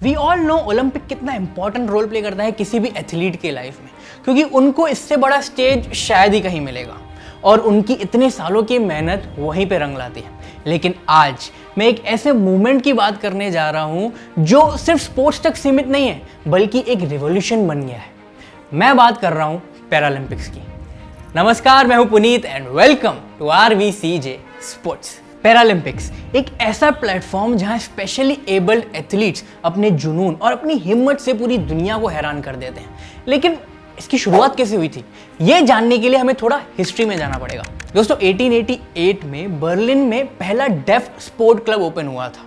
We all know Olympic कितना important role play करता है किसी भी एथलीट के लाइफ में, क्योंकि उनको इससे बड़ा स्टेज शायद ही कहीं मिलेगा और उनकी इतने सालों की मेहनत वहीं पे रंग लाती है। लेकिन आज मैं एक ऐसे मूवमेंट की बात करने जा रहा हूं जो सिर्फ स्पोर्ट्स तक सीमित नहीं है बल्कि एक रिवॉल्यूशन बन गया है। मैं बात कर रहा हूं पैरालंपिक्स की। नमस्कार, मैं हूं Puneet and welcome to RVCJ sports. Paralympics एक ऐसा प्लेटफॉर्म जहां स्पेशली एबल्ड एथलीट्स अपने जुनून और अपनी हिम्मत से पूरी दुनिया को हैरान कर देते हैं। लेकिन इसकी शुरुआत कैसे हुई थी, ये जानने के लिए हमें थोड़ा हिस्ट्री में जाना पड़ेगा। दोस्तों, 1888 में बर्लिन में पहला डेफ स्पोर्ट क्लब ओपन हुआ था।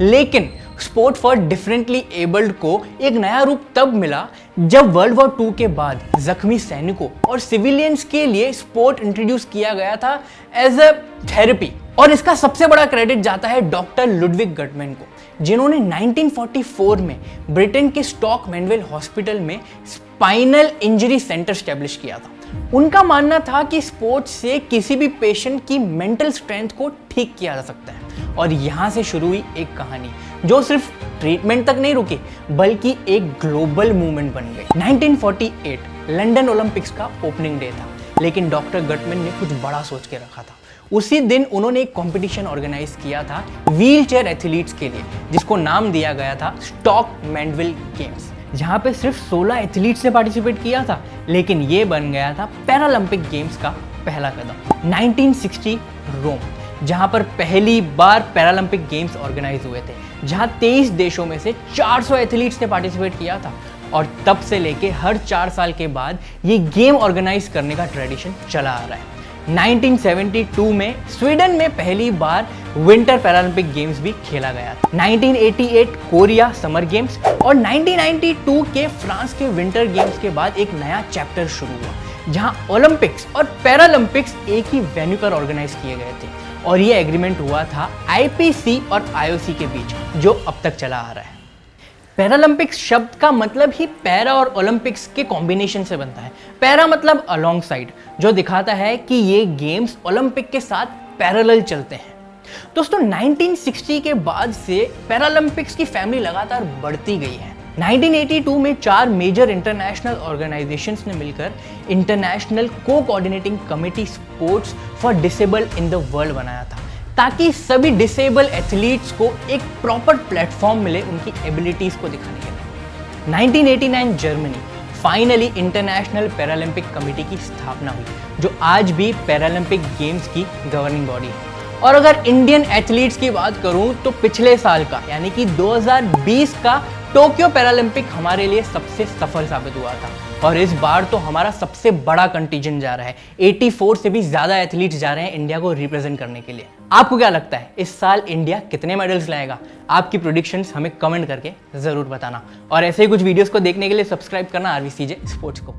लेकिन स्पोर्ट फॉर डिफरेंटली एबल्ड को एक नया रूप तब मिला जब वर्ल्ड वॉर 2 के बाद जख्मी सैनिकों और सिविलियंस के लिए स्पोर्ट इंट्रोड्यूस किया गया था एज अ थेरेपी। और इसका सबसे बड़ा क्रेडिट जाता है डॉक्टर लुडविग गटमैन को, जिन्होंने 1944 में ब्रिटेन के स्टॉक मैनवेल हॉस्पिटल में स्पाइनल इंजरी सेंटर स्टैब्लिश किया था। उनका मानना था कि स्पोर्ट्स से किसी भी पेशेंट की मेंटल स्ट्रेंथ को ठीक किया जा सकता है। और यहाँ से शुरू हुई एक कहानी जो सिर्फ ट्रीटमेंट तक नहीं रुकी बल्कि एक ग्लोबल मूवमेंट बन गई। 1948 लंदन ओलंपिक्स का ओपनिंग डे था, लेकिन डॉक्टर गटमैन ने कुछ बड़ा सोच के रखा था। उसी दिन उन्होंने एक कंपटीशन ऑर्गेनाइज किया था व्हील चेयर एथलीट्स के लिए, जिसको नाम दिया गया था स्टॉक मैनवेल गेम्स, जहां पे सिर्फ 16 एथलीट्स ने पार्टिसिपेट किया था। लेकिन ये बन गया था पैरालंपिक गेम्स का पहला कदम। 1960 रोम, जहां पर पहली बार पैरालंपिक गेम्स ऑर्गेनाइज हुए थे, जहां 23 देशों में से 400 एथलीट्स ने पार्टिसिपेट किया था। और तब से लेके हर 4 साल के बाद ये गेम ऑर्गेनाइज करने का ट्रेडिशन चला आ रहा है। 1972 में स्वीडन में पहली बार विंटर पैरालंपिक गेम्स भी खेला गया था। 1988 कोरिया समर गेम्स और 1992 के फ्रांस के विंटर गेम्स के बाद एक नया चैप्टर शुरू हुआ, जहां ओलंपिक्स और पैरालंपिक्स एक ही वेन्यू पर ऑर्गेनाइज किए गए थे। और ये एग्रीमेंट हुआ था IPC और IOC के बीच, जो अब तक चला आ रहा है। पैरालंपिक्स शब्द का मतलब ही पैरा और ओलंपिक्स के कॉम्बिनेशन से बनता है। पैरा मतलब अलोंग साइड, जो दिखाता है कि ये गेम्स ओलंपिक के साथ पैरेलल चलते हैं। दोस्तों, 1960 के बाद से पैरालंपिक्स की फैमिली लगातार बढ़ती गई है। 1982 में 4 मेजर इंटरनेशनल ऑर्गेनाइजेशंस ने मिलकर international co coordinating committee sports for disabled in the world बनाया था, ताकि सभी डिसेबल एथलीट्स को एक प्रॉपर प्लेटफॉर्म मिले उनकी एबिलिटीज को दिखाने के लिए। 1989 Germany finally international Paralympic committee की स्थापना हुई, जो आज भी पैरालंपिक गेम्स की गवर्निंग बॉडी है। और अगर इंडियन एथलीट्स की बात करूं तो पिछले साल का यानी कि 2020 का टोक्यो पैरालंपिक हमारे लिए सबसे सफल साबित हुआ था। और इस बार तो हमारा सबसे बड़ा कंटीजेंट जा रहा है। 84 से भी ज्यादा एथलीट्स जा रहे हैं इंडिया को रिप्रेजेंट करने के लिए। आपको क्या लगता है, इस साल इंडिया कितने मेडल्स लाएगा? आपकी प्रेडिक्शंस हमें कमेंट करके जरूर बताना। और ऐसे ही कुछ वीडियोस को देखने के लिए सब्सक्राइब करना RVCJ स्पोर्ट्स को।